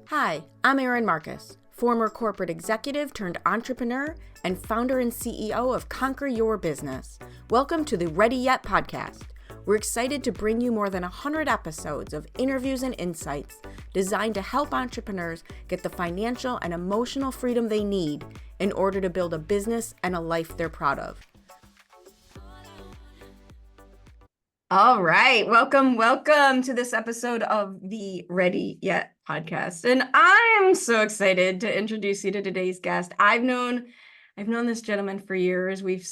Hi, I'm Erin Marcus, former corporate executive turned entrepreneur and founder and CEO of Conquer Your Business. Welcome to the Ready Yet podcast. We're excited to bring you more than 100 episodes of interviews and insights designed to help entrepreneurs get the financial and emotional freedom they need in order to build a business and a life they're proud of. All right. Welcome to this episode of the Ready Yet podcast. And I'm so excited to introduce you to today's guest. I've known this gentleman for years. We've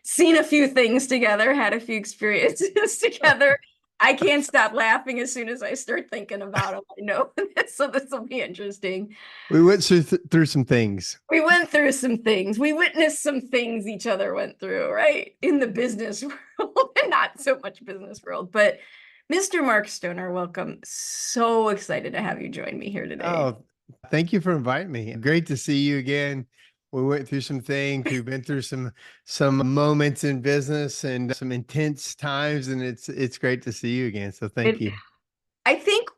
seen a few things together, had a few experiences together. I can't stop laughing as soon as I start thinking about him. I know. So this will be interesting. We went through some things. We went through some things. We witnessed some things each other went through, right? In the business world, and not so much business world, but Mr. Mark Stoner, welcome. So excited to have you join me here today. Oh, thank you for inviting me. Great to see you again. We went through some things. We've been through some moments in business and some intense times, and it's great to see you again. So thank you. I think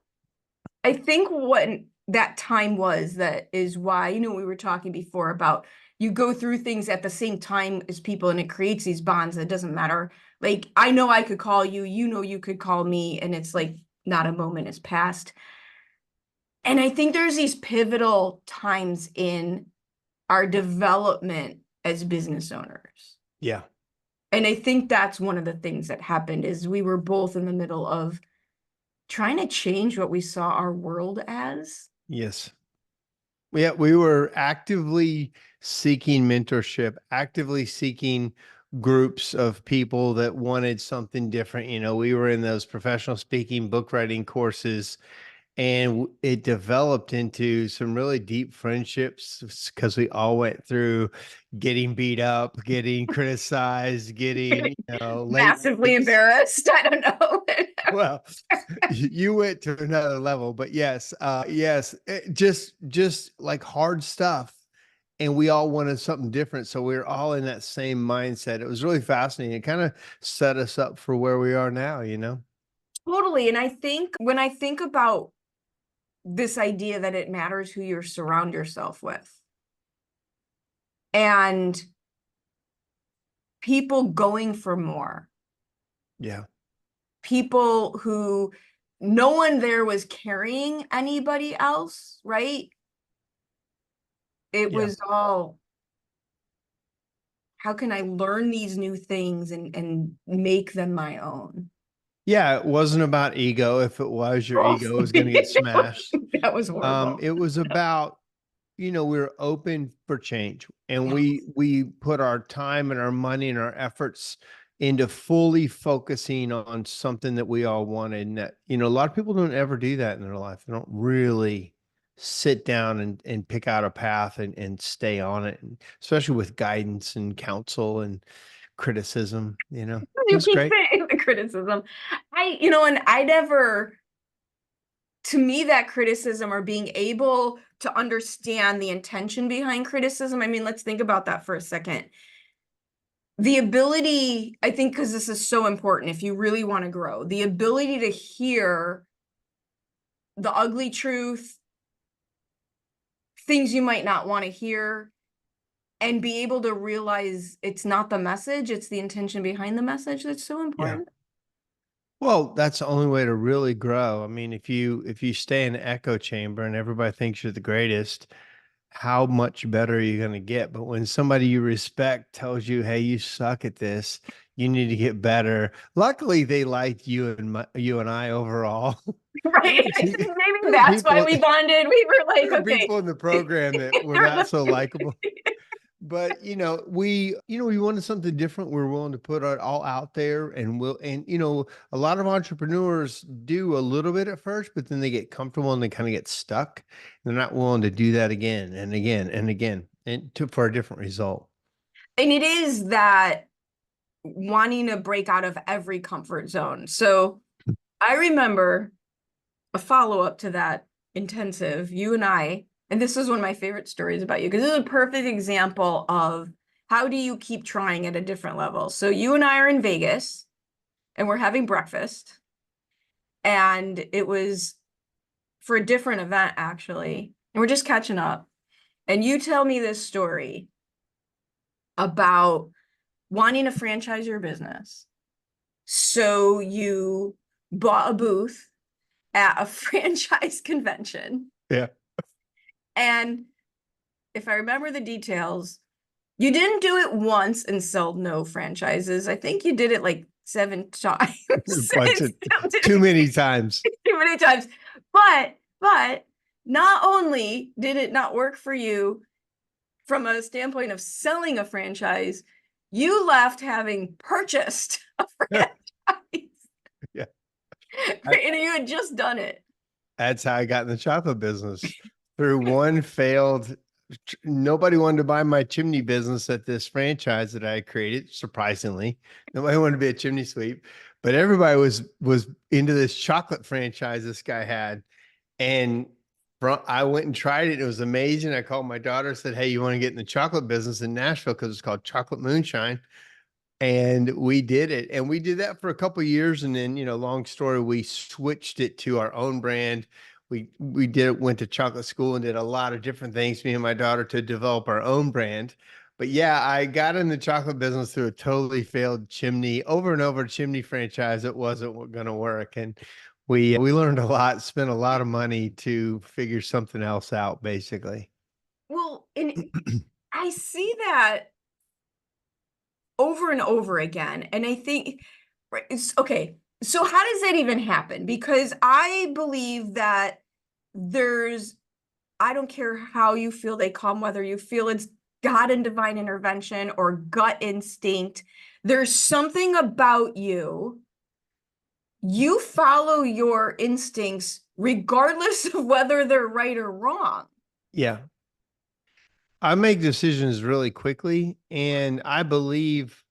what that time was, that is why, we were talking before about you go through things at the same time as people and it creates these bonds that doesn't matter. Like, I know I could call you, you could call me, and it's like not a moment has passed. And I think there's these pivotal times in our development as business owners. Yeah. And I think that's one of the things that happened is we were both in the middle of trying to change what we saw our world as. Yes. Yeah, we were actively seeking mentorship, actively seeking groups of people that wanted something different. We were in those professional speaking, book writing courses, and it developed into some really deep friendships because we all went through getting beat up, getting criticized, getting, massively embarrassed. I don't know. Well, you went to another level, but yes, just like hard stuff. And we all wanted something different. So we were all in that same mindset. It was really fascinating. It kind of set us up for where we are now, Totally. And I think when I think about this idea that it matters who you surround yourself with, and people going for more. Yeah. People who no one there was carrying anybody else, right? It was all, how can I learn these new things and make them my own? Yeah, it wasn't about ego. If it was, your ego was going to get smashed. That was horrible. It was about, we were open for change, and we put our time and our money and our efforts into fully focusing on something that we all wanted. And that, a lot of people don't ever do that in their life. They don't really sit down and pick out a path and stay on it, and especially with guidance and counsel and criticism, it was great. The criticism. To me, that criticism, or being able to understand the intention behind criticism, let's think about that for a second. The ability, I think, because this is so important if you really want to grow, the ability to hear the ugly truth, things you might not want to hear, and be able to realize it's not the message, it's the intention behind the message that's so important. Yeah. Well, that's the only way to really grow. If you stay in the echo chamber and everybody thinks you're the greatest, how much better are you going to get? But when somebody you respect tells you, hey, you suck at this, you need to get better. Luckily, they liked you and I overall. Right. Maybe that's why we bonded. We were like, okay. People in the program that were not so likable. But, we wanted something different. We're willing to put it all out there, and a lot of entrepreneurs do a little bit at first, but then they get comfortable and they kind of get stuck. They're not willing to do that again and again and again for a different result. And it is that wanting to break out of every comfort zone. So I remember a follow-up to that intensive, you and I, and this is one of my favorite stories about you, because this is a perfect example of how do you keep trying at a different level. So you and I are in Vegas, and we're having breakfast, and it was for a different event actually, and we're just catching up. And you tell me this story about wanting to franchise your business. So you bought a booth at a franchise convention. Yeah. And if I remember the details, you didn't do it once and sell no franchises. I think you did it like 7 times. A bunch It of still too didn't many times. too many times. But not only did it not work for you from a standpoint of selling a franchise, you left having purchased a franchise. Yeah. And you had just done it. That's how I got in the chocolate business through one failed. Nobody wanted to buy my chimney business at this franchise that I created. Surprisingly, nobody wanted to be a chimney sweep, but everybody was into this chocolate franchise this guy had. And I went and tried it. It was amazing. I called my daughter, said, "Hey, you want to get in the chocolate business in Nashville?" Because it's called Chocolate Moonshine. And we did it. And we did that for a couple of years. And then, long story, we switched it to our own brand. We went to chocolate school and did a lot of different things, me and my daughter, to develop our own brand. But yeah, I got in the chocolate business through a totally failed chimney, over and over chimney franchise. It wasn't going to work. And we learned a lot, spent a lot of money to figure something else out, basically. Well, and I see that over and over again. And I think, right, it's okay. So how does that even happen? Because I believe that there's, I don't care how you feel they come, whether you feel it's God and divine intervention or gut instinct, there's something about you. You follow your instincts regardless of whether they're right or wrong. Yeah. I make decisions really quickly, and I believe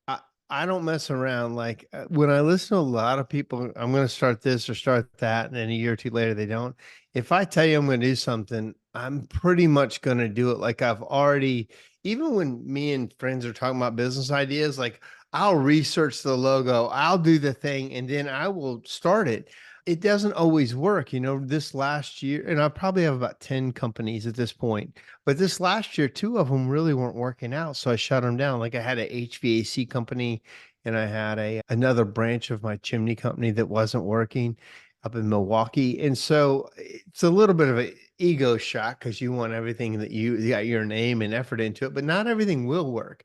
I, I don't mess around. Like when I listen to a lot of people, I'm going to start this or start that, and then a year or two later they don't. If I tell you I'm going to do something, I'm pretty much going to do it. Like I've already, even when me and friends are talking about business ideas, like I'll research the logo, I'll do the thing, and then I will start it. It doesn't always work. This last year, and I probably have about 10 companies at this point, but this last year, two of them really weren't working out. So I shut them down. Like I had a HVAC company and I had another branch of my chimney company that wasn't working up in Milwaukee. And so it's a little bit of an ego shock because you want everything that you got your name and effort into it, but not everything will work.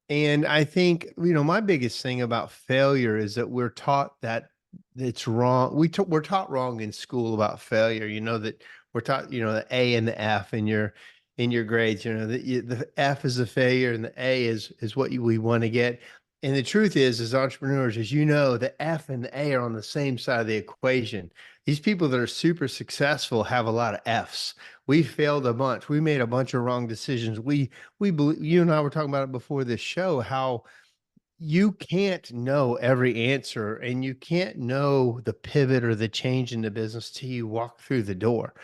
And I think, my biggest thing about failure is that we're taught that it's wrong. We're taught wrong in school about failure, that we're taught, the A and the F in your grades, that the F is a failure and the A is what we want to get. And the truth is, as entrepreneurs, as the F and the A are on the same side of the equation. These people that are super successful have a lot of Fs. We failed a bunch. We made a bunch of wrong decisions. We believe, you and I were talking about it before this show, how you can't know every answer and you can't know the pivot or the change in the business till you walk through the door.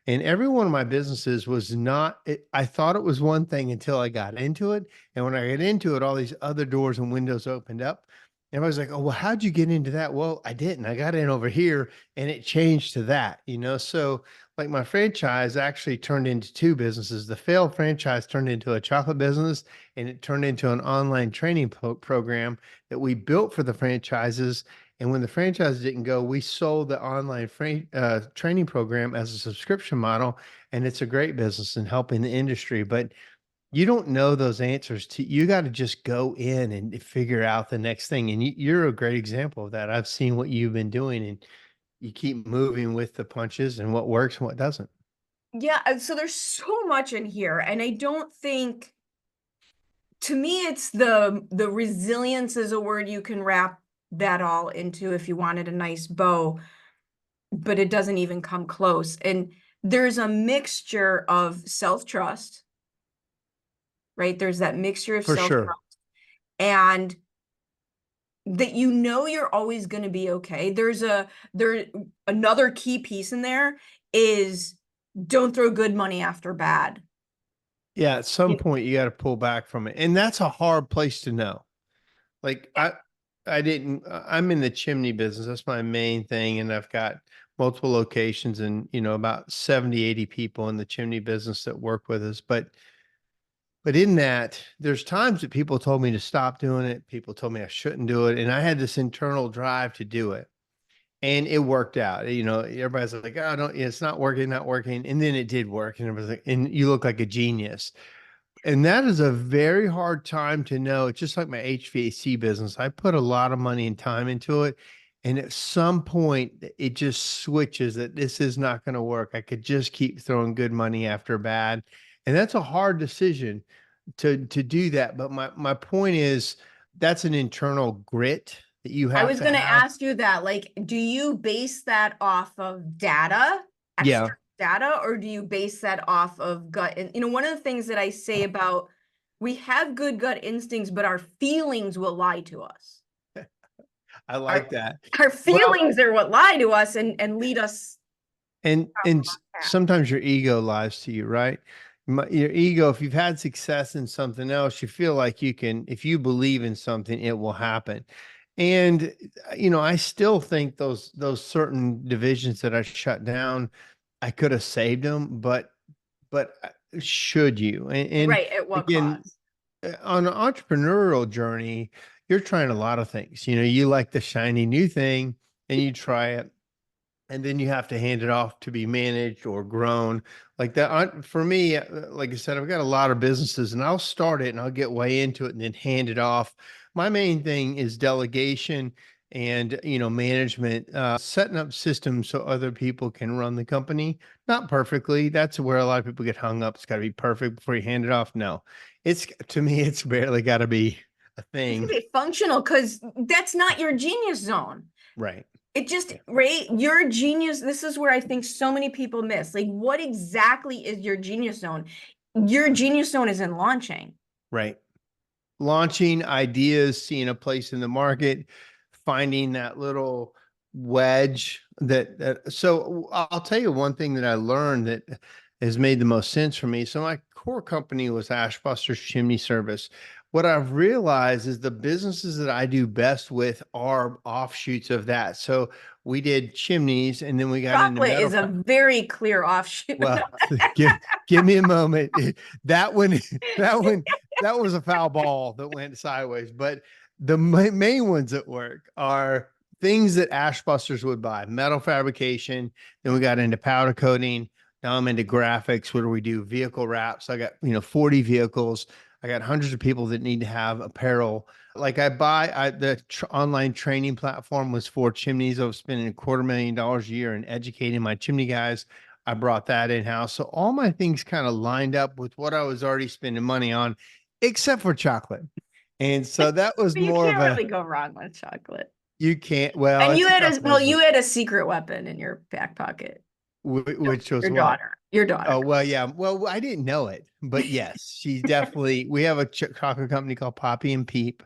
And every one of my businesses was not, I thought it was one thing until I got into it. And when I got into it, all these other doors and windows opened up. And I was like, oh, well, how'd you get into that? Well, I didn't. I got in over here and it changed to that, So like my franchise actually turned into two businesses. The failed franchise turned into a chocolate business and it turned into an online training program that we built for the franchises. And when the franchise didn't go, we sold the online training program as a subscription model. And it's a great business in helping the industry. But you don't know those answers you got to just go in and figure out the next thing. And you're a great example of that. I've seen what you've been doing and you keep moving with the punches and what works and what doesn't. Yeah, so there's so much in here, and I don't think, to me, it's the resilience is a word you can wrap that all into if you wanted a nice bow, but it doesn't even come close. And there's a mixture of self-trust, right? There's that mixture of For sure. self-trust and that you're always going to be okay. There another key piece in there is don't throw good money after bad. Yeah, at some Yeah. point you got to pull back from it. And that's a hard place to know. Like I'm in the chimney business. That's my main thing. And I've got multiple locations and, about 70, 80 people in the chimney business that work with us. But in that, there's times that people told me to stop doing it. People told me I shouldn't do it. And I had this internal drive to do it. And it worked out. Everybody's like, oh, don't, it's not working, not working. And then it did work. And everybody's like, and you look like a genius. And that is a very hard time to know. It's just like my HVAC business. I put a lot of money and time into it. And at some point, it just switches that this is not going to work. I could just keep throwing good money after bad. And that's a hard decision to do that. But my point is that's an internal grit that you I have was to going to have. ask you that. Like, do you base that off of data, Yeah. external data, or do you base that off of gut? And, one of the things that I say about we have good gut instincts, but our feelings will lie to us. I Our, like that. our Well, feelings are what lie to us and lead us down the and wrong path. sometimes your ego lies to you, right? Your ego, if you've had success in something else, you feel like you can, if you believe in something, it will happen. And I still think those certain divisions that I shut down, I could have saved them, but should you? And Right, at what again, cost? on an entrepreneurial journey, you're trying a lot of things. You like the shiny new thing and you try it, and then you have to hand it off to be managed or grown like that. For me, like I said, I've got a lot of businesses and I'll start it and I'll get way into it and then hand it off. My main thing is delegation and, management, setting up systems so other people can run the company. Not perfectly. That's where a lot of people get hung up. It's got to be perfect before you hand it off. No, to me, it's barely got to be a It's thing. gonna be functional because that's not your genius zone. Right. It just, Yeah. right, your genius, this is where I think so many people miss. Like, what exactly is your genius zone? Your genius zone is in launching. Right. Launching ideas, seeing a place in the market, finding that little wedge so I'll tell you one thing that I learned that has made the most sense for me. So my core company was Ashbuster's Chimney Service. What I've realized is the businesses that I do best with are offshoots of that. So we did chimneys and then we got into Chocolate metal. is a very clear offshoot. Well, give give me a moment. That one, that one, that was a foul ball that went sideways. But the main ones at work are things that Ashbusters would buy: metal fabrication. Then we got into powder coating. Now I'm into graphics. What do we do? Vehicle wraps. I got 40 vehicles. I got hundreds of people that need to have apparel. Like the online training platform was for chimneys. I was spending $250,000 a year in educating my chimney guys. I brought that in house. So all my things kind of lined up with what I was already spending money on, except for chocolate. And so that was But you more of can't a, really go wrong with chocolate. you can't, well, And it's you a had tough you business, had a secret weapon in your back pocket. which was Your what? daughter. Your daughter. Oh, well, yeah. Well, I didn't know it, but yes, she's definitely, we have a chocolate company called Poppy and Peep.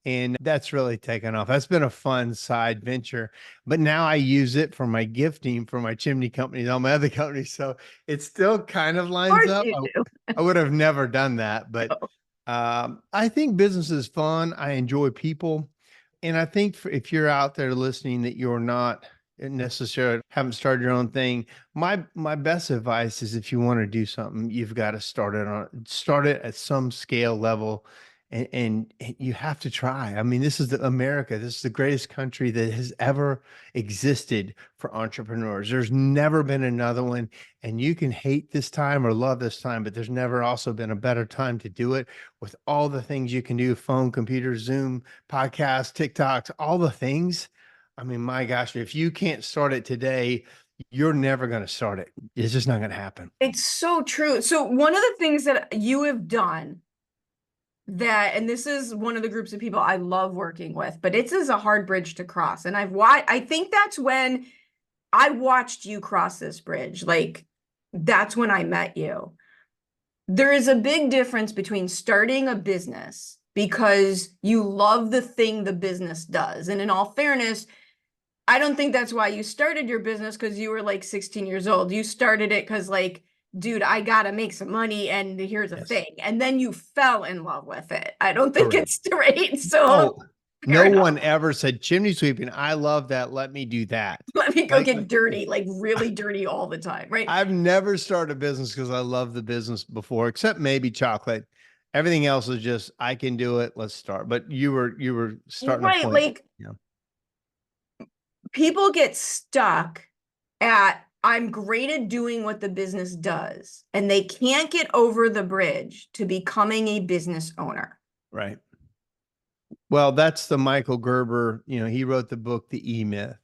And that's really taken off. That's been a fun side venture. But now I use it for my gifting for my chimney companies, all my other companies. So it still kind of Of lines course up. you do. I would have never done that. But I think business is fun. I enjoy people. And I think if you're out there listening that you're not necessarily haven't started your own thing, my best advice is if you want to do something, you've got to start it at some scale level, and you have to try. I mean, this is America. This is the greatest country that has ever existed for entrepreneurs. There's never been another one, and you can hate this time or love this time, but there's never also been a better time to do it with all the things you can do: phone, computer, Zoom, podcasts, TikToks, all the things. I mean, my gosh, if you can't start it today, you're never going to start it. It's just not going to happen. It's so true. So one of the things that you have done that, and this is one of the groups of people I love working with, but it's is a hard bridge to cross. And I think that's when I watched you cross this bridge. Like that's when I met you. There is a big difference between starting a business because you love the thing the business does. And in all fairness, I don't think that's why you started your business because you were like 16 years old. You started it because like, dude, I gotta make some money and here's a Yes. thing. And then you fell in love with it. I don't think Correct. it's straight. So Oh, Fair No enough. one ever said chimney sweeping. I love that. Let me do that. Let me go Like, get dirty, like really dirty all the time, right? I've never started a business because I love the business before, except maybe chocolate. Everything else is just I can do it. Let's start. But you were starting a Right. point. Like Yeah. people get stuck at I'm great at doing what the business does, and they can't get over the bridge to becoming a business owner. Right. Well, that's the Michael Gerber, he wrote the book, The E-Myth,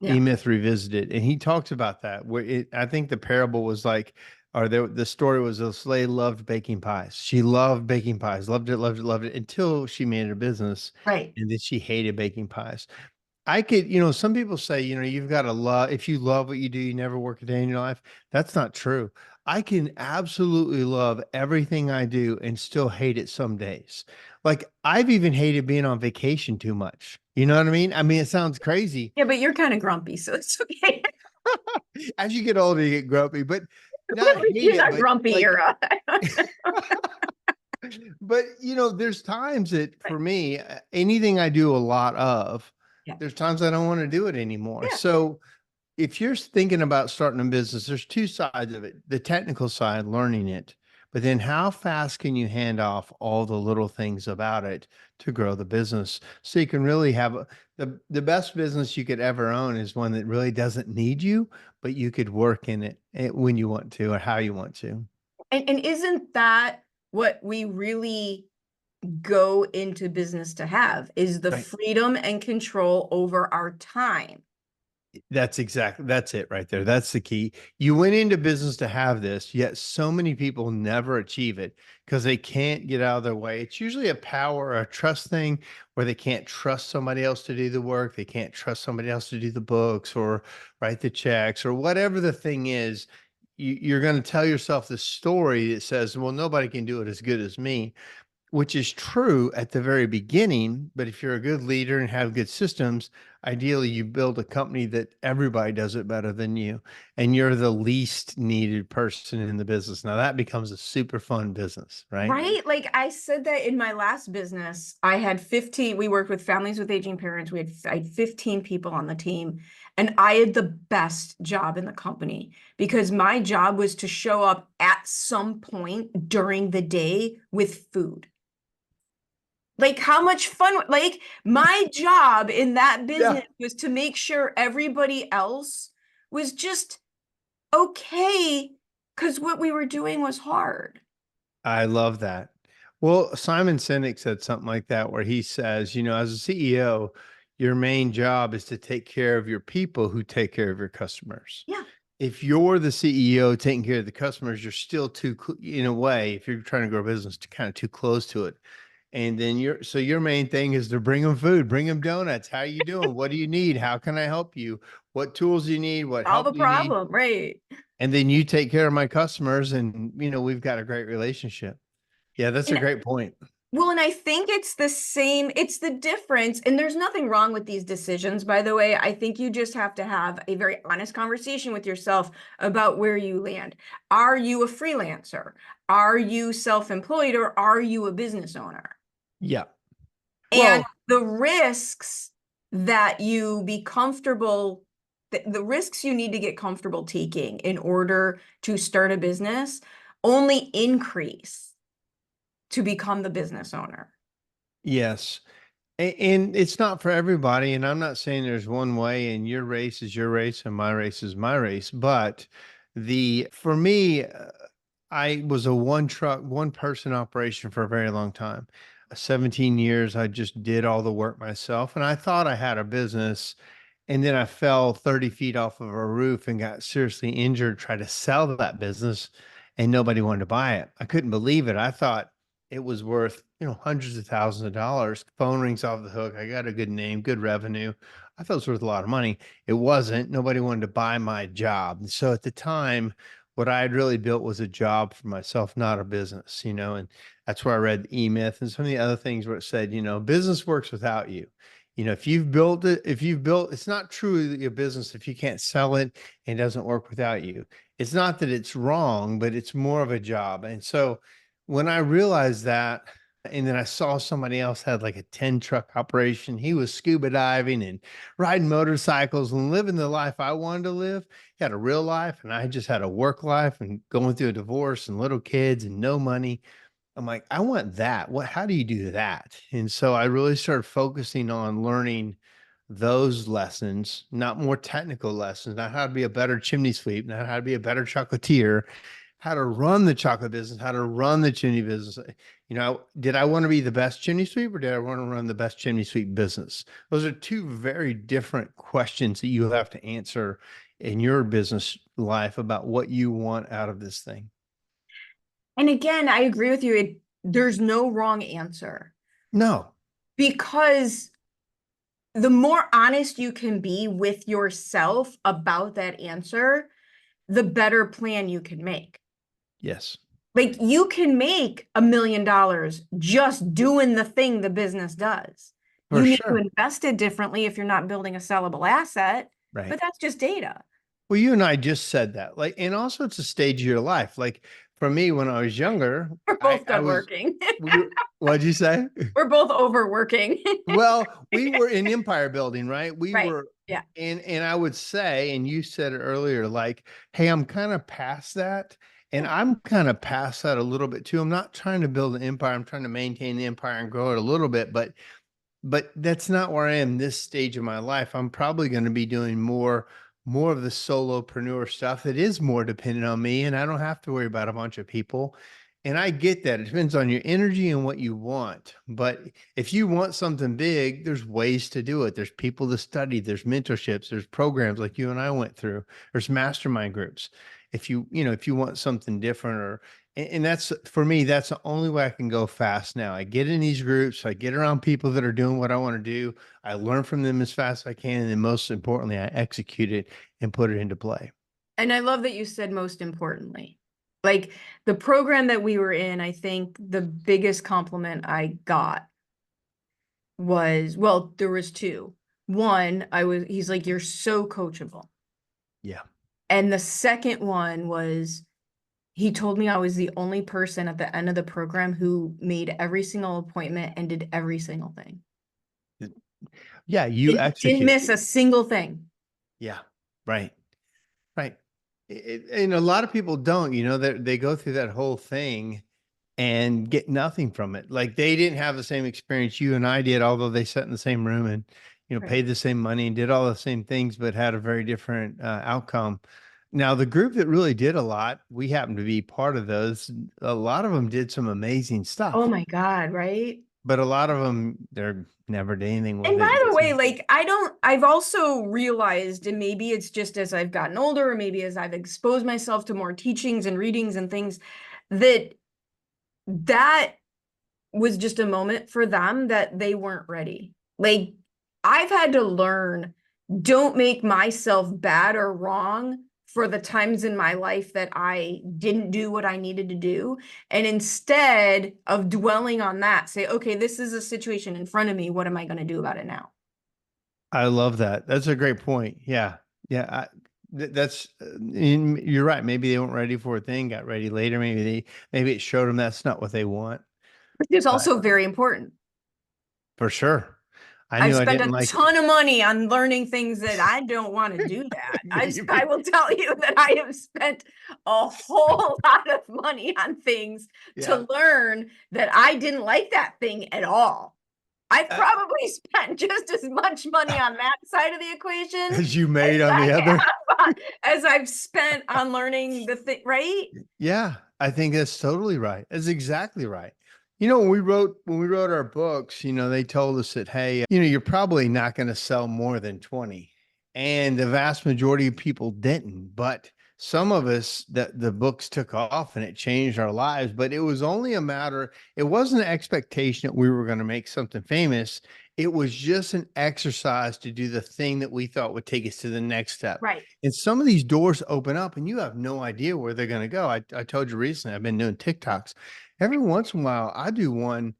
Yeah. E-Myth Revisited. And he talks about that where I think the parable was like, or the story was a slave loved baking pies. She loved baking pies, loved it until she made it a business. Right. And then she hated baking pies. I could, some people say, you've got to love, if you love what you do, you never work a day in your life. That's not true. I can absolutely love everything I do and still hate it some days. Like I've even hated being on vacation too much. You know what I mean? I mean, it sounds crazy. Yeah, but you're kind of grumpy, so it's okay. As you get older, you get grumpy, but not Well, hate you're it, not but grumpy, like, you're but there's times that right. for me, anything I do a lot of, Yeah. there's times I don't want to do it anymore. Yeah. So if you're thinking about starting a business, there's two sides of it. The technical side, learning it, but then how fast can you hand off all the little things about it to grow the business so you can really have the best business you could ever own is one that really doesn't need you, but you could work in it when you want to or how you want to. And isn't that what we really go into business to have is the Right. freedom and control over our time? That's it right there. That's the key. You went into business to have this, yet so many people never achieve it because they can't get out of their way. It's usually a power or a trust thing where they can't trust somebody else to do the work. They can't trust somebody else to do the books or write the checks or whatever the thing is. You're going to tell yourself the story that says, well, nobody can do it as good as me, which is true at the very beginning. But if you're a good leader and have good systems, ideally you build a company that everybody does it better than you, and you're the least needed person in the business. Now that becomes a super fun business, right? Right? Like I said that in my last business, I had 15, we worked with families with aging parents. I had 15 people on the team, and I had the best job in the company because my job was to show up at some point during the day with food. Like how much fun, like my job in that Yeah. business was to make sure everybody else was just okay because what we were doing was hard. I love that. Well, Simon Sinek said something like that, where he says, as a CEO, your main job is to take care of your people who take care of your customers. Yeah. If you're the CEO taking care of the customers, you're still in a way, if you're trying to grow a business, kind of too close to it. And then so your main thing is to bring them food, bring them donuts. How you doing? What do you need? How can I help you? What tools do you need? What Solve help a do you need? problem, right? And then you take care of my customers and, we've got a great relationship. Yeah, that's a And great point. well, and I think it's the same, it's the difference. And there's nothing wrong with these decisions, by the way. I think you just have to have a very honest conversation with yourself about where you land. Are you a freelancer? Are you self-employed or are you a business owner? Yeah. And Well, the risks that you be comfortable, the risks you need to get comfortable taking in order to start a business only increase to become the business owner. yes. And it's not for everybody. And I'm not saying there's one way and your race is your race and my race is my race. But for me, I was a one person operation for a very long time. 17 years, I just did all the work myself. And I thought I had a business. And then I fell 30 feet off of a roof and got seriously injured, tried to sell that business, and nobody wanted to buy it. I couldn't believe it. I thought it was worth, hundreds of thousands of dollars. Phone rings off the hook. I got a good name, good revenue. I thought it was worth a lot of money. It wasn't. Nobody wanted to buy my job. And so at the time, what I had really built was a job for myself, not a business, and that's where I read the E-Myth and some of the other things where it said, business works without you. If you've built, it's not truly your business if you can't sell it and it doesn't work without you. It's not that it's wrong, but it's more of a job. And so when I realized that, And then I saw somebody else had like a 10 truck operation. He was scuba diving and riding motorcycles and living the life I wanted to live. He had a real life, and I just had a work life and going through a divorce and little kids and no money. I'm like, I want that. How do you do that? And so I really started focusing on learning those lessons, not more technical lessons, not how to be a better chimney sweep, not how to be a better chocolatier, how to run the chocolate business, how to run the chimney business. Did I want to be the best chimney sweep, or did I want to run the best chimney sweep business? Those are two very different questions that you have to answer in your business life about what you want out of this thing. And again, I agree with you. There's no wrong answer, No. because the more honest you can be with yourself about that answer, the better plan you can make. Yes. Like, you can make $1 million just doing the thing the business does. For You need to sure. invest it differently if you're not building a sellable asset, Right. but that's just data. Well, you and I just said that, like, and also it's a stage of your life. Like for me, when I was younger, We're I, both I done was, working. we were, what'd you say? We're both overworking. Well, we were in empire building, right? We Right. were, Yeah. and I would say, and you said it earlier, like, hey, I'm kind of past that. And Yeah. I'm kind of past that a little bit too. I'm not trying to build an empire. I'm trying to maintain the empire and grow it a little bit, but that's not where I am this stage of my life. I'm probably going to be doing more of the solopreneur stuff that is more dependent on me, and I don't have to worry about a bunch of people. And I get that. It depends on your energy and what you want. But if you want something big, there's ways to do it. There's people to study, there's mentorships, there's programs like you and I went through, there's mastermind groups. If you want something different, or and that's, for me, that's the only way I can go fast now. I get in these groups, I get around people that are doing what I want to do. I learn from them as fast as I can. And then most importantly, I execute it and put it into play. And I love that you said most importantly. Like, the program that we were in, I think the biggest compliment I got was, well, there was two. One, he's like, you're so coachable. Yeah. And the second one was, he told me I was the only person at the end of the program who made every single appointment and did every single thing. Yeah. You Didn't execute. miss a single thing. Yeah. Right. Right. And a lot of people don't, they go through that whole thing and get nothing from it. Like they didn't have the same experience you and I did, although they sat in the same room and, Right. paid the same money and did all the same things, but had a very different outcome. Now, the group that really did a lot, we happened to be part of those. A lot of them did some amazing Oh stuff, my God, right? but a lot of them, they're never did anything with And it. by the way, It's- like, I've also realized, and maybe it's just as I've gotten older, or maybe as I've exposed myself to more teachings and readings and things, that that was just a moment for them that they weren't ready. Like, I've had to learn, don't make myself bad or wrong for the times in my life that I didn't do what I needed to do. And instead of dwelling on that, say, okay, this is a situation in front of me. What am I going to do about it now? I love that. That's a great point. Yeah. Yeah. You're right. Maybe they weren't ready for a thing, got ready later. Maybe it showed them that's not what they want, Which is but also very important. for sure. I I've knew I spent didn't a like ton of money on learning things that I don't want to do that. I will tell you that I have spent a whole lot of money on things yeah. to learn that I didn't like that thing at all. I've Uh, probably spent just as much money on that side of the equation as you as made on the I other. as I've spent on learning the thing, right? Yeah, I think that's totally right. That's exactly right. When we wrote our books, they told us that, hey, you're probably not going to sell more than 20. And the vast majority of people didn't, but some of us, the books took off and it changed our lives. But it wasn't an expectation that we were going to make something famous. It was just an exercise to do the thing that we thought would take us to the next step. Right. And some of these doors open up and you have no idea where they're going to go. I told you recently, I've been doing TikToks. Every once in a while, I do one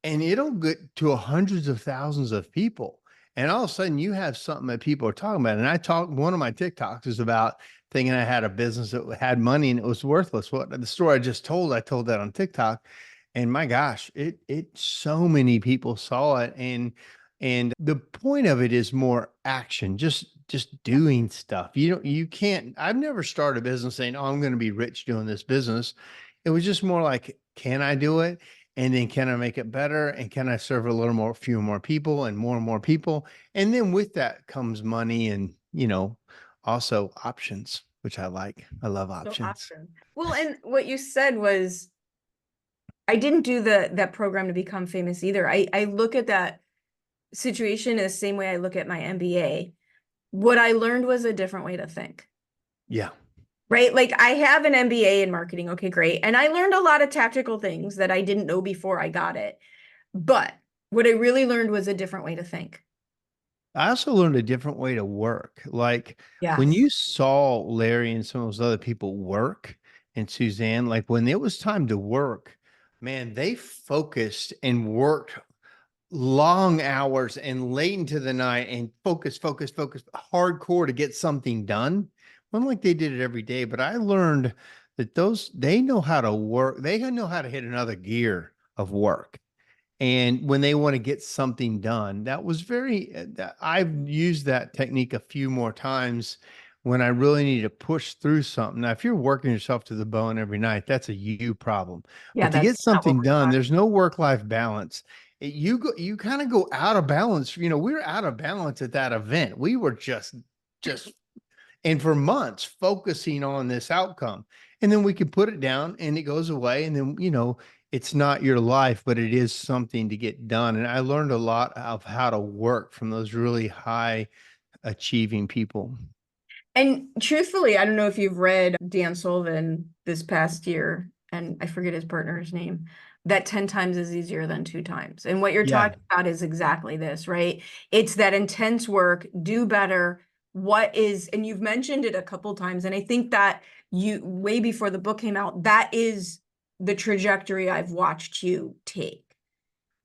and it'll get to hundreds of thousands of people. And all of a sudden, you have something that people are talking about. And one of my TikToks is about thinking I had a business that had money and it was worthless. What the story I just told, I told that on TikTok. And my gosh, it so many people saw it. And the point of it is more action, just Yeah. doing stuff. You can't, I've never started a business saying, oh, I'm going to be rich doing this business. It was just more like, can I do it? And then can I make it better? And can I serve a little more, few more people and more people? And then with that comes money and, also options, which I like. I love So options. options. Well, and what you said was I didn't do that program to become famous either. I look at that situation the same way I look at my MBA. What I learned was a different way to think. Yeah. Right? Like I have an MBA in marketing. Okay, great. And I learned a lot of tactical things that I didn't know before I got it. But what I really learned was a different way to think. I also learned a different way to work. Like when Yes. you saw Larry and some of those other people work and Suzanne, like when it was time to work, man, they focused and worked long hours and late into the night and focus hardcore to get something done. Wasn't like they did it every day, but I learned that they know how to work. They know how to hit another gear of work. And when they want to get something done, that was I've used that technique a few more times when I really need to push through something. Now, if you're working yourself to the bone every night, that's a you problem. Yeah, But to get that's not what something we're done, talking. there's no work-life balance. You kind of go out of balance. We were out of balance at that event. We were just and for months focusing on this outcome. And then we can put it down and it goes away. And then, it's not your life, but it is something to get done. And I learned a lot of how to work from those really high achieving people. And truthfully, I don't know if you've read Dan Sullivan this past year, and I forget his partner's name, that 10 times is easier than 2 times. And what you're Yeah, talking about is exactly this, right? It's that intense work, do better. And you've mentioned it a couple times, and I think that you, way before the book came out, that is the trajectory I've watched you take.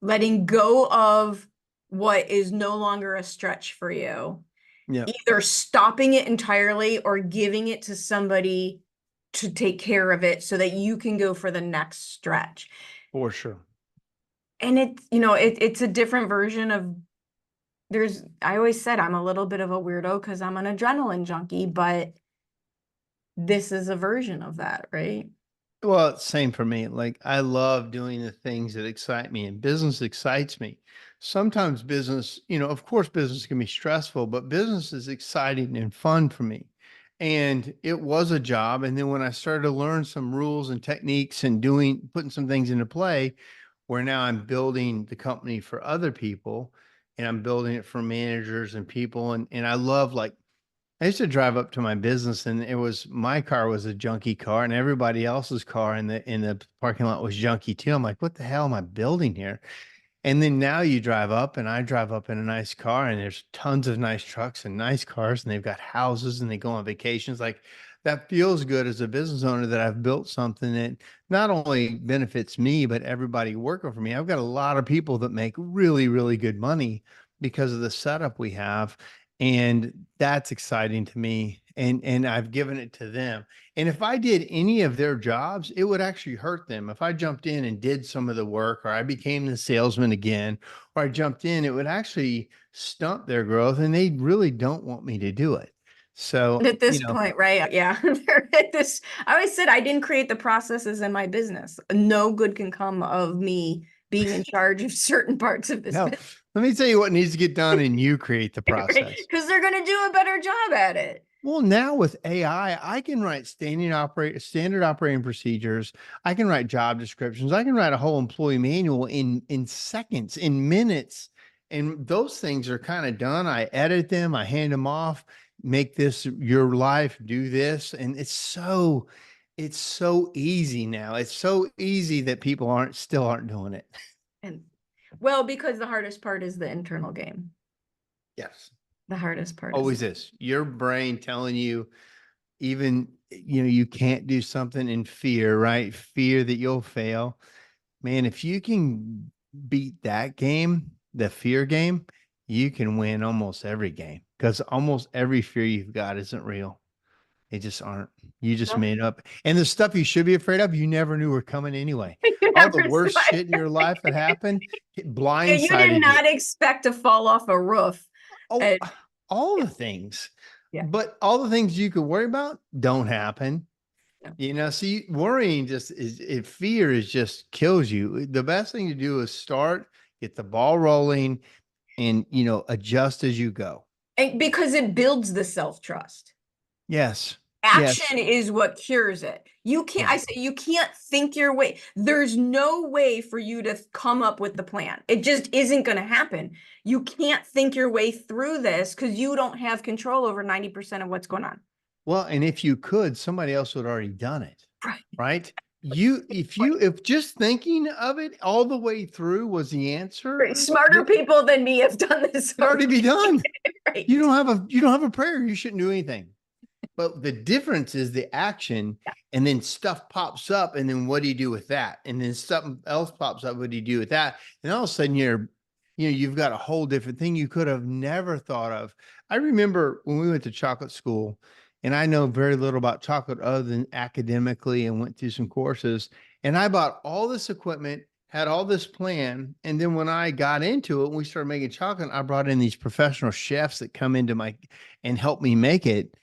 Letting go of what is no longer a stretch for you, yeah, either stopping it entirely or giving it to somebody to take care of it so that you can go for the next stretch. for sure. And it's a different version of I always said I'm a little bit of a weirdo because I'm an adrenaline junkie, but this is a version of that, right? Well, same for me. Like I love doing the things that excite me, and business excites me. Sometimes business, of course, business can be stressful, but business is exciting and fun for me. And it was a job. And then when I started to learn some rules and techniques and putting some things into play, where now I'm building the company for other people and I'm building it for managers and people. And I love like I used to drive up to my business and my car was a junky car and everybody else's car in the parking lot was junky too. I'm like, what the hell am I building here? And then now you drive up and I drive up in a nice car and there's tons of nice trucks and nice cars and they've got houses and they go on vacations. Like that feels good as a business owner that I've built something that not only benefits me, but everybody working for me. I've got a lot of people that make really, really good money because of the setup we have. And that's exciting to me. And I've given it to them. And if I did any of their jobs, it would actually hurt them. If I jumped in and did some of the work, or I became the salesman again, or I jumped in, it would actually stunt their growth. And they really don't want me to do it. So, At this point, right? Yeah. I always said I didn't create the processes in my business. No good can come of me being in charge of certain parts of this no, business, let me tell you what needs to get done, and you create the right? process. Because they're going to do a better job at it. Well, now with AI, I can write standard operating procedures. I can write job descriptions. I can write a whole employee manual in seconds, in minutes. And those things are kind of done. I edit them, I hand them off, make this your life, do this. And it's so easy now. It's so easy that people still aren't doing it. And well, because the hardest part is the internal game. Yes. The hardest part is Always is. Your brain telling you even you can't do something in fear, right? Fear that you'll fail. Man, if you can beat that game, the fear game, you can win almost every game because almost every fear you've got isn't real. They just aren't. You just No. made up. And the stuff you should be afraid of, you never knew were coming anyway. You All the never worst saw shit in your life that happened, it Yeah, you did blindsided you. not expect to fall off a roof. Oh, And all yeah, the things. yeah. But all the things you could worry about don't happen. No. See, worrying just fear is just kills you. The best thing to do is start, get the ball rolling, and adjust as you go. And because it builds the self-trust. Yes. Yes. Action is what cures it. You can't, I Right. say, you can't think your way. There's no way for you to come up with the plan. It just isn't going to happen. You can't think your way through this because you don't have control over 90% of what's going on. Well, and if you could, somebody else would already done it, Right. right? If just thinking of it all the way through was the answer, Right. Smarter people than me have done this it'd already be done. Right. You don't have a prayer. You shouldn't do anything. But the difference is the action, Yeah. and then stuff pops up, and then what do you do with that? And then something else pops up. What do you do with that? And all of a sudden, you've got a whole different thing you could have never thought of. I remember when we went to chocolate school, and I know very little about chocolate other than academically, and went through some courses. And I bought all this equipment, had all this plan, and then when I got into it, and we started making chocolate, I brought in these professional chefs that come into my and help me make it.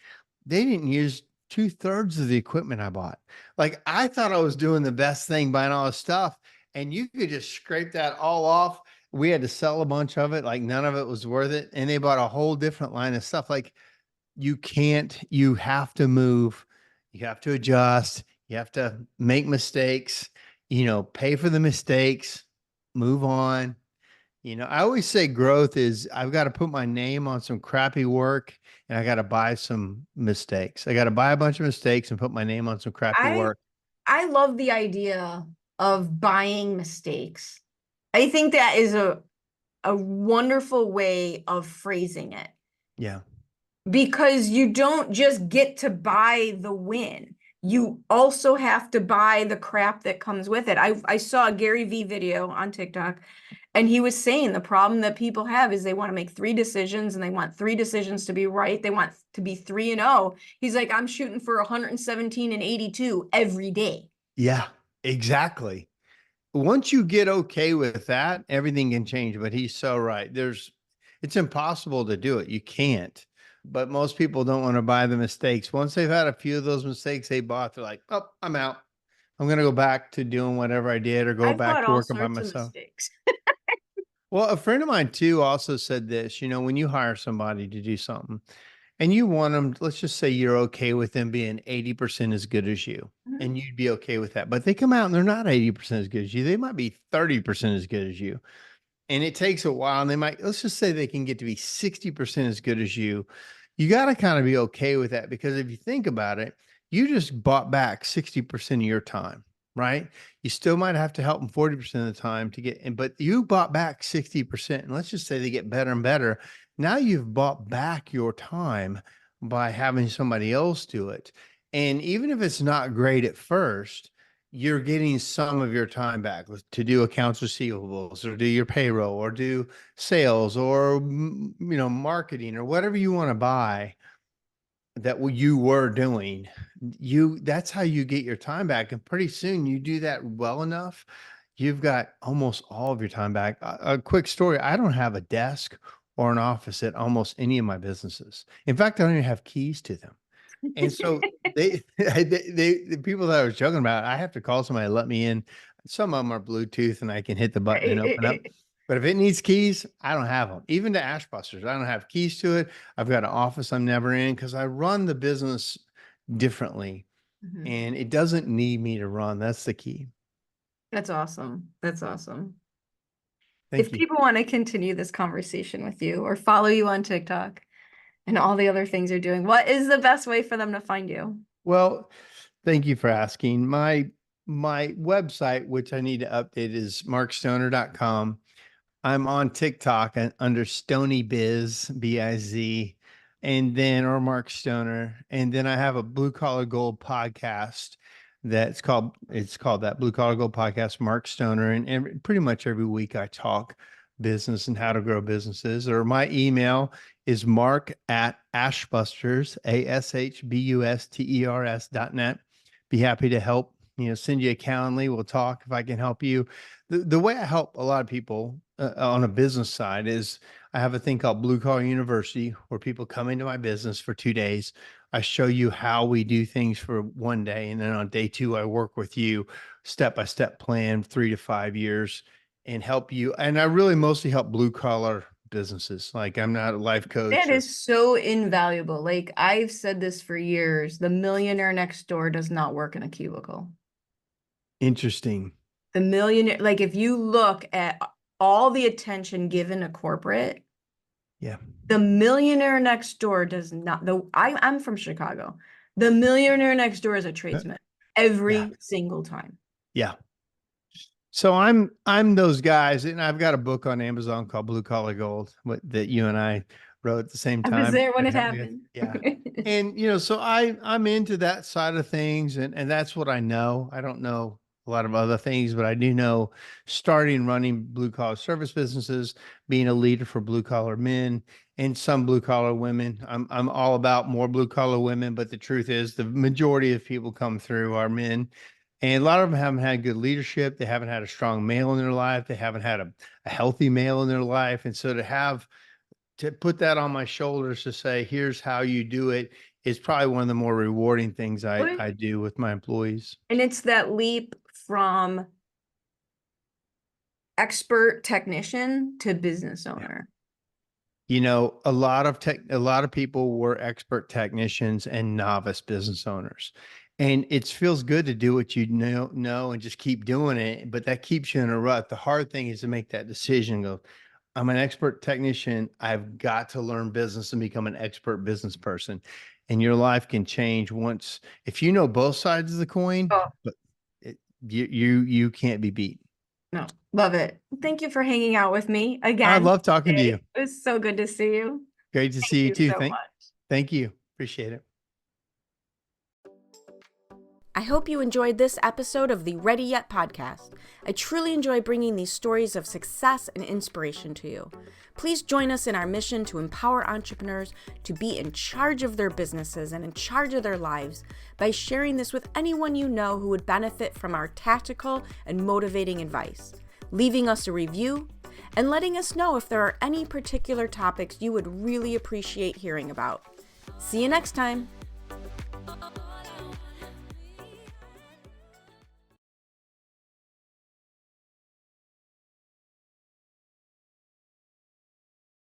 They didn't use 2/3 of the equipment I bought. Like I thought I was doing the best thing buying all this stuff, and you could just scrape that all off. We had to sell a bunch of it, like none of it was worth it. And they bought a whole different line of stuff. Like you have to move, you have to adjust, you have to make mistakes, pay for the mistakes, move on. I always say growth is I've got to put my name on some crappy work, and I got to buy some mistakes. I got to buy a bunch of mistakes and put my name on some crappy I work. I love the idea of buying mistakes. I think that is a wonderful way of phrasing it Yeah. because you don't just get to buy the win. You also have to buy the crap that comes with it. I saw a Gary Vee video on TikTok, and he was saying the problem that people have is they want to make three decisions and they want three decisions to be right. They want to be 3-0. He's like, I'm shooting for 117 and 82 every day. Yeah, exactly. Once you get okay with that, everything can change. But he's so right. It's impossible to do it. You can't. But most people don't want to buy the mistakes. Once they've had a few of those mistakes they bought, they're like, oh, I'm out. I'm going to go back to doing whatever I did or go I've back bought to all working by sorts of myself. mistakes. Well, a friend of mine too also said this, when you hire somebody to do something and you want them, let's just say you're okay with them being 80% as good as you, Mhm. and you'd be okay with that. But they come out and they're not 80% as good as you. They might be 30% as good as you. And it takes a while, and let's just say they can get to be 60% as good as you. You got to kind of be okay with that, because if you think about it, you just bought back 60% of your time, right? You still might have to help them 40% of the time to get in, but you bought back 60%. And let's just say they get better and better. Now you've bought back your time by having somebody else do it. And even if it's not great at first, you're getting some of your time back to do accounts receivables or do your payroll or do sales or marketing or whatever you want to buy that you were doing. That's how you get your time back. And pretty soon you do that well enough, you've got almost all of your time back. A quick story: I don't have a desk or an office at almost any of my businesses. In fact, I don't even have keys to them. And so the people that I was joking about, I have to call somebody to let me in. Some of them are Bluetooth and I can hit the button and open up. But if it needs keys, I don't have them. Even to Ashbusters, I don't have keys to it. I've got an office I'm never in because I run the business differently, Mhm. and it doesn't need me to run. That's the key. That's awesome. That's awesome. If Thank you. people want to continue this conversation with you or follow you on TikTok and all the other things you're doing, what is the best way for them to find you? Well, thank you for asking. My website, which I need to update, is markstoner.com. I'm on TikTok under Stony Biz, B-I-Z, and then or Mark Stoner. And then I have a Blue Collar Gold podcast it's called that Blue Collar Gold podcast, Mark Stoner. And pretty much every week I talk business and how to grow businesses. Or my email is mark@ashbusters, ASHBUSTERS.net. Be happy to help, send you a Calendly. We'll talk if I can help you. The way I help a lot of people on a business side is I have a thing called Blue Collar University where people come into my business for 2 days. I show you how we do things for one day. And then on day two, I work with you step-by-step plan, 3 to 5 years, and help you. And I really mostly help blue collar businesses. Like I'm not a life coach That or is so invaluable. Like I've said this for years, the millionaire next door does not work in a cubicle. interesting. The millionaire, like if you look at all the attention given to corporate, Yeah. the millionaire next door does not. I'm from Chicago. The millionaire next door is a tradesman Yeah. every single time. Yeah. So I'm those guys, and I've got a book on Amazon called Blue Collar Gold that you and I wrote at the same I was time. there when it happened. Yeah. And so I'm into that side of things, and that's what I know. I don't know a lot of other things, but I do know starting running blue collar service businesses, being a leader for blue collar men and some blue collar women. I'm all about more blue collar women, but the truth is the majority of people come through are men. And a lot of them haven't had good leadership. They haven't had a strong male in their life. They haven't had a healthy male in their life. And so to put that on my shoulders to say, here's how you do it is probably one of the more rewarding things I do with my employees. And it's that leap from expert technician to business owner. A lot of people were expert technicians and novice business owners. And it feels good to do what you know and just keep doing it, but that keeps you in a rut. The hard thing is to make that decision. Go, I'm an expert technician. I've got to learn business and become an expert business person. And your life can change if you know both sides of the coin, Oh, but you can't be beat. no, love it. Thank you for hanging out with me I again love talking to you. It was so good to see you. Great to Thank see you you too. so much. Thank you. Appreciate it. I hope you enjoyed this episode of the Ready Yet podcast. I truly enjoy bringing these stories of success and inspiration to you. Please join us in our mission to empower entrepreneurs to be in charge of their businesses and in charge of their lives by sharing this with anyone you know who would benefit from our tactical and motivating advice, leaving us a review, and letting us know if there are any particular topics you would really appreciate hearing about. See you next time.